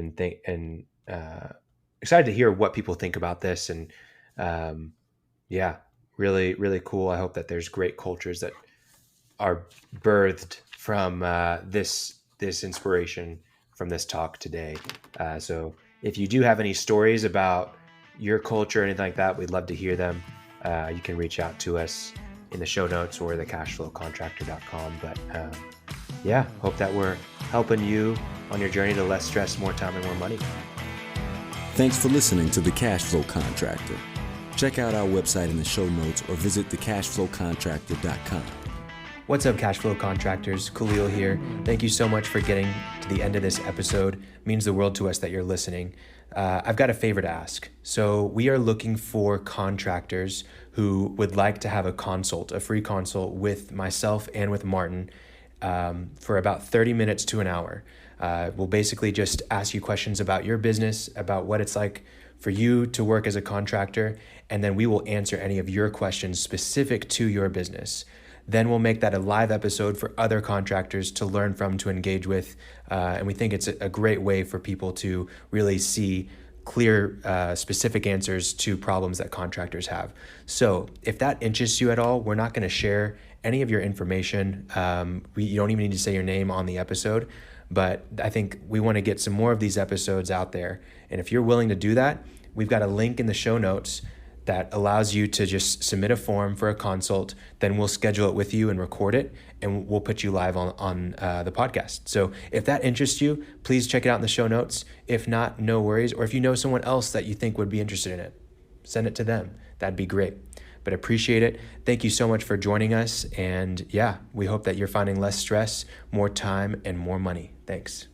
excited to hear what people think about this. And really, really cool. I hope that there's great cultures that are birthed from this inspiration from this talk today. So if you do have any stories about your culture or anything like that, we'd love to hear them. You can reach out to us in the show notes or the cashflowcontractor.com. But hope that we're helping you on your journey to less stress, more time, and more money. Thanks for listening to The Cashflow Contractor. Check out our website in the show notes or visit thecashflowcontractor.com. What's up, Cashflow Contractors? Khalil here. Thank you so much for getting to the end of this episode. It means the world to us that you're listening. I've got a favor to ask. So we are looking for contractors who would like to have a free consult with myself and with Martin for about 30 minutes to an hour. We'll basically just ask you questions about your business, about what it's like for you to work as a contractor, and then we will answer any of your questions specific to your business. Then we'll make that a live episode for other contractors to learn from, to engage with. And we think it's a great way for people to really see clear, specific answers to problems that contractors have. So if that interests you at all, we're not going to share any of your information. You don't even need to say your name on the episode, but I think we want to get some more of these episodes out there. And if you're willing to do that, we've got a link in the show notes that allows you to just submit a form for a consult. Then we'll schedule it with you and record it, and we'll put you live on the podcast. So if that interests you, please check it out in the show notes. If not, no worries. Or if you know someone else that you think would be interested in it, send it to them. That'd be great. But appreciate it. Thank you so much for joining us. And we hope that you're finding less stress, more time, and more money. Thanks.